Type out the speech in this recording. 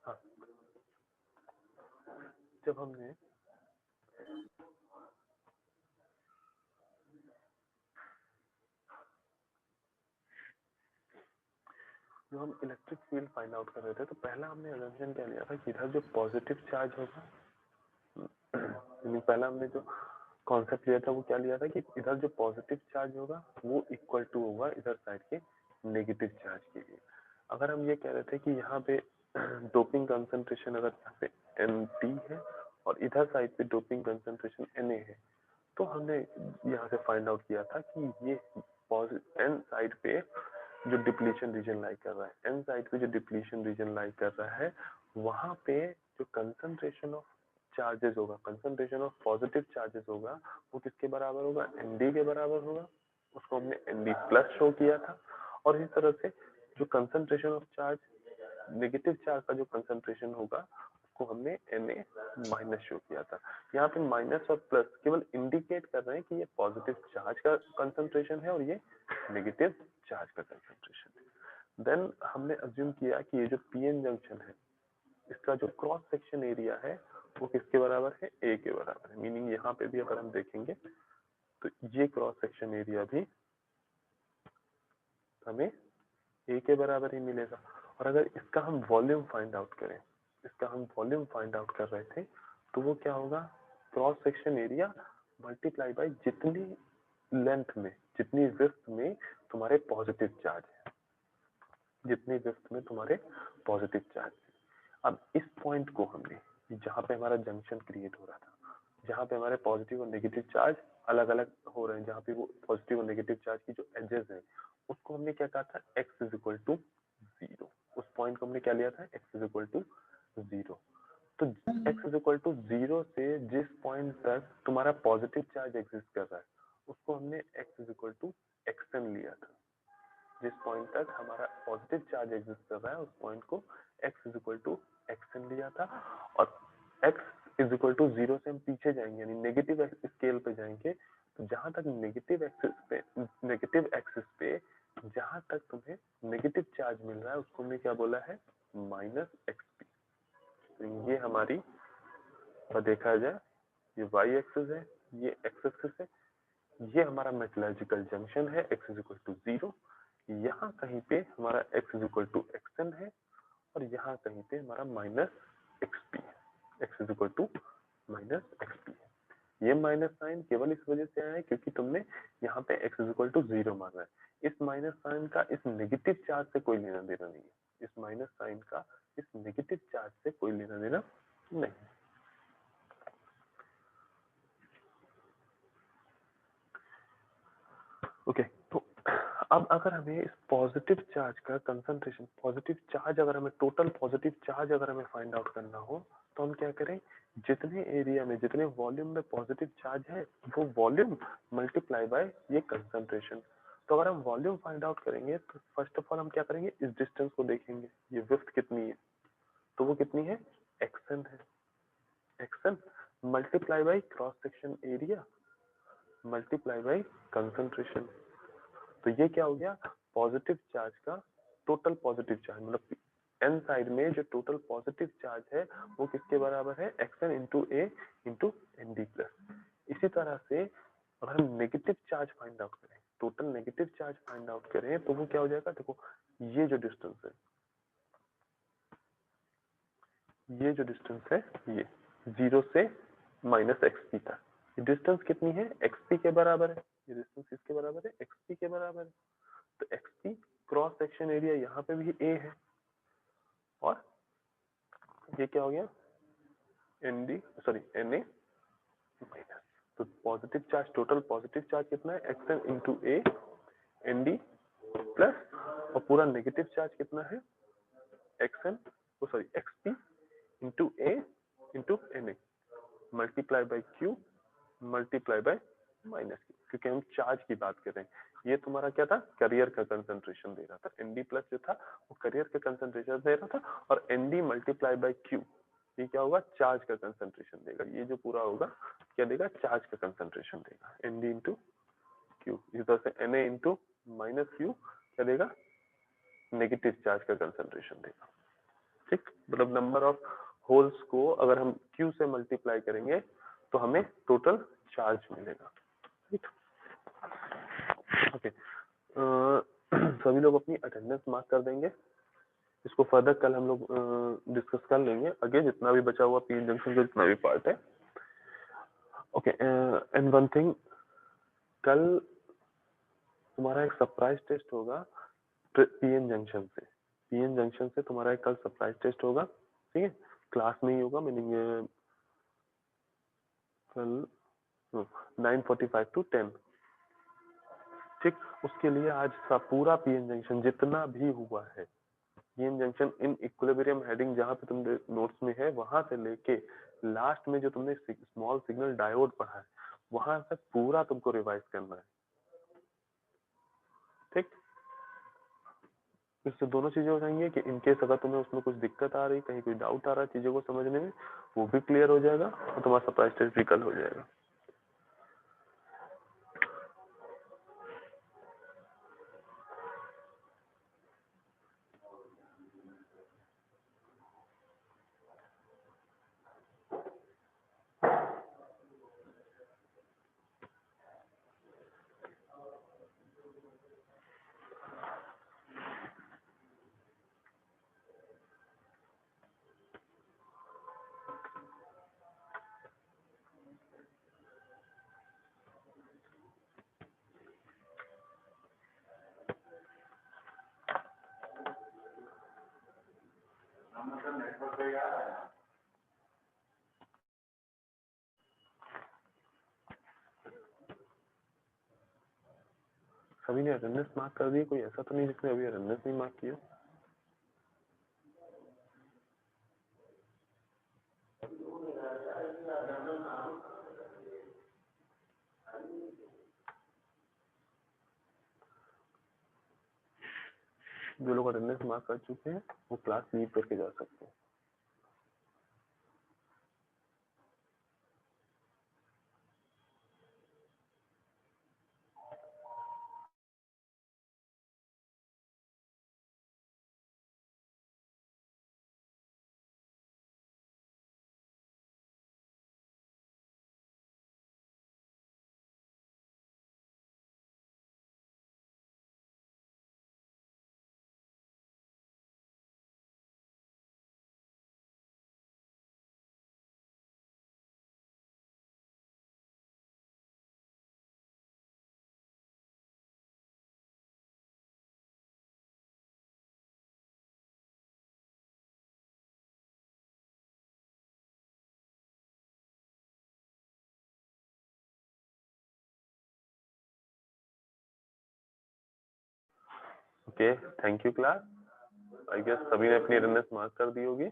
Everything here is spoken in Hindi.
हाँ, जब हमने जो हम इलेक्ट्रिक फील्ड फाइंड आउट कर रहे थे, तो पहला हमने अजम्पशन क्या लिया था कि इधर जो पॉजिटिव चार्ज होगा, पहला हमने जो कॉन्सेप्ट लिया था वो क्या लिया था कि इधर जो पॉजिटिव चार्ज होगा वो इक्वल टू होगा इधर साइड के नेगेटिव चार्ज के लिए। अगर हम ये कह रहे थे कि यहाँ पे डोपिंग कंसंट्रेशन अगर यहाँ पे Nt है और इधर साइड पे डोपिंग कंसंट्रेशन Na है, तो हमने यहाँ से फाइंड आउट किया था कि ये एन साइड पे जो डिप्लीशन रीजन लाई कर रहा है, एन साइड पे जो डिप्लीशन रीजन लाई कर रहा है, वहां पे जो कंसंट्रेशन ऑफ चार्जेस होगा, कंसंट्रेशन ऑफ पॉजिटिव चार्जेस होगा, वो किसके बराबर होगा? Nd के बराबर होगा। उसको हमने Nd प्लस शो किया था। और इस तरह से जो concentration of charge, negative charge का जो कंसंट्रेशन होगा उसको हमने Na माइनस शो किया था। यहाँ पे माइनस और प्लस केवल इंडिकेट कर रहे हैं कि ये पॉजिटिव चार्ज का कंसंट्रेशन है और ये नेगेटिव चार्ज का कंसंट्रेशन है। देन हमने अज्यूम किया कि ये जो पीएन जंक्शन है, इसका जो क्रॉस सेक्शन एरिया है वो किसके बराबर है? ए के बराबर है। मीनिंग यहाँ पे भी अगर हम देखेंगे तो ये क्रॉस सेक्शन एरिया भी हमें ए के बराबर ही मिलेगा। और अगर इसका हम वॉल्यूम फाइंड आउट करें, इसका हम वॉल्यूम फाइंड आउट कर रहे थे, तो वो क्या होगा? Cross section area multiply by जितनी लेंथ में, जितनी विड्थ में तुम्हारे पॉजिटिव चार्ज है, जितनी विड्थ में तुम्हारे पॉजिटिव चार्ज है। अब इस पॉइंट को हमने, जहाँ पे हमारा जंक्शन क्रिएट हो रहा था, जहाँ पे हमारे पॉजिटिव और नेगेटिव चार्ज अलग अलग हो रहे हैं, जहाँ पे वो पॉजिटिव और नेगेटिव चार्ज की जो एजेस है, उसको हमने क्या कहा था? x is equal to 0। उस पॉइंट को हमने क्या लिया था? x is equal to 0। तो x इज इक्वल टू 0 से जिस पॉइंट तक तुम्हारा पॉजिटिव चार्ज एग्जिस्ट कर रहा है, उसको हमने x is equal to xn लिया था। जिस पॉइंट तक हमारा पॉजिटिव चार्ज एग्जिस्ट कर रहा है, उस पॉइंट को x is equal to xn लिया था। और x इज इक्वल टू 0 से हम पीछे जाएंगे, यानी नेगेटिव स्केल पे जाएंगे, तो जहां तक नेगेटिव एक्सिस पे जहां तक तुम्हें नेगेटिव चार्ज मिल रहा है, उसको हमने क्या बोला है? Minus XP. तो ये हमारी, देखा जाए, ये वाई एक्सिस है, ये एक्स एक्सिस है, ये हमारा मेटलर्जिकल जंक्शन है x इज इक्वल टू 0। यहाँ कहीं पे हमारा x is equal to xn है और यहाँ कहीं पे हमारा माइनस एक्सपी है, x is equal to minus xp है। ये माइनस साइन केवल इस वजह से आया है क्योंकि तुमने यहाँ पे x इज इक्वल टू 0 माना है। इस माइनस साइन का इस नेगेटिव चार्ज से कोई लेना देना नहीं है। इस माइनस साइन का इस नेगेटिव चार्ज से कोई लेना देना नहीं। ओके, तो अब अगर हमें इस पॉजिटिव चार्ज का कंसंट्रेशन, पॉजिटिव चार्ज अगर हमें, टोटल पॉजिटिव चार्ज अगर हमें फाइंड आउट करना हो, तो हम क्या करें? जितने एरिया में, जितने वॉल्यूम में पॉजिटिव चार्ज है, वो वॉल्यूम मल्टीप्लाई बाय ये कंसंट्रेशन। तो अगर हम वॉल्यूम फाइंड आउट करेंगे तो फर्स्ट ऑफ ऑल हम क्या करेंगे? इस डिस्टेंस को देखेंगे, ये विड्थ कितनी है, तो वो कितनी है? एक्सन है। Action multiply by cross section area multiply by concentration. तो ये क्या हो गया? पॉजिटिव चार्ज का टोटल पॉजिटिव चार्ज, मतलब एन साइड में जो टोटल पॉजिटिव चार्ज है वो किसके बराबर है? Xn into A into N D plus. इसी तरह से अगर हम नेगेटिव चार्ज फाइंड आउट करें, total negative charge find out करें, तो वो क्या हो जाएगा? देखो, ये जो डिस्टेंस है, ये जो डिस्टेंस है, ये 0 से माइनस एक्सपी तक, ये डिस्टेंस कितनी है? एक्सपी के बराबर है। ये डिस्टेंस किसके बराबर है? एक्सपी के बराबर है। तो एक्सपी क्रॉस सेक्शन एरिया यहाँ पे भी ए है, और ये क्या हो गया? N D, sorry N A minus. तो positive charge, total positive charge कितना है? X N into A N D plus, और पूरा नेगेटिव चार्ज कितना है? X N, sorry X P into A into N A multiply by Q multiply by minus Q, क्योंकि हम चार्ज की बात कर रहे हैं। ये तुम्हारा क्या था? करियर का कंसंट्रेशन दे रहा था। एनडी प्लस जो था वो करियर का कंसंट्रेशन दे रहा था, और एनडी मल्टीप्लाई बाय क्यू, ये क्या होगा? चार्ज का कंसंट्रेशन देगा। ये जो पूरा होगा क्या क्या देगा, चार्ज का कंसंट्रेशन देगा, एन डी इंटू क्यू। इस तरह से n a into minus q क्या देगा, नेगेटिव चार्ज का कंसंट्रेशन देगा। ठीक, मतलब नंबर ऑफ होल्स को अगर हम क्यू से मल्टीप्लाई करेंगे तो हमें टोटल चार्ज मिलेगा। ठीक, ओके। सभी लोग अपनी अटेंडेंस मार्क कर देंगे। इसको फर्दर कल हम लोग डिस्कस कर लेंगे आगे, जितना भी बचा हुआ पीएन जंक्शन का जितना भी पार्ट है। ओके, एंड वन थिंग, कल तुम्हारा एक सरप्राइज टेस्ट होगा पीएन जंक्शन से। पीएन जंक्शन से तुम्हारा एक कल सरप्राइज टेस्ट होगा, ठीक है, क्लास में ही होगा, मीनिंग कल 9:45 to 10। ठीक, उसके लिए आज का पूरा पीएन जंक्शन जितना भी हुआ है, PN junction in equilibrium heading जहां पे तुमने नोट्स में है वहां से लेके लास्ट में जो तुमने स्मॉल सिग्नल डायोड पढ़ा है वहां तक पूरा तुमको रिवाइज करना है। ठीक, इससे दोनों चीजें हो जाएंगी कि इनकेस अगर तुम्हें उसमें कुछ दिक्कत आ रही, कहीं कोई डाउट आ रहा है चीजों को समझने में, वो भी क्लियर हो जाएगा और तुम्हारा सरप्राइज टेस्ट भी कल हो जाएगा। सभी ने अटेंडेंस मार्क कर दी? कोई ऐसा तो नहीं जिसने अभी अटेंडेंस नहीं मार्क किया? जो लोग अटेंडेंस मार्क कर चुके हैं वो क्लास लीव करके जा सकते हैं। Okay, thank you class. I guess सभी ने अपनी अटेंडेंस मार्क कर दी होगी।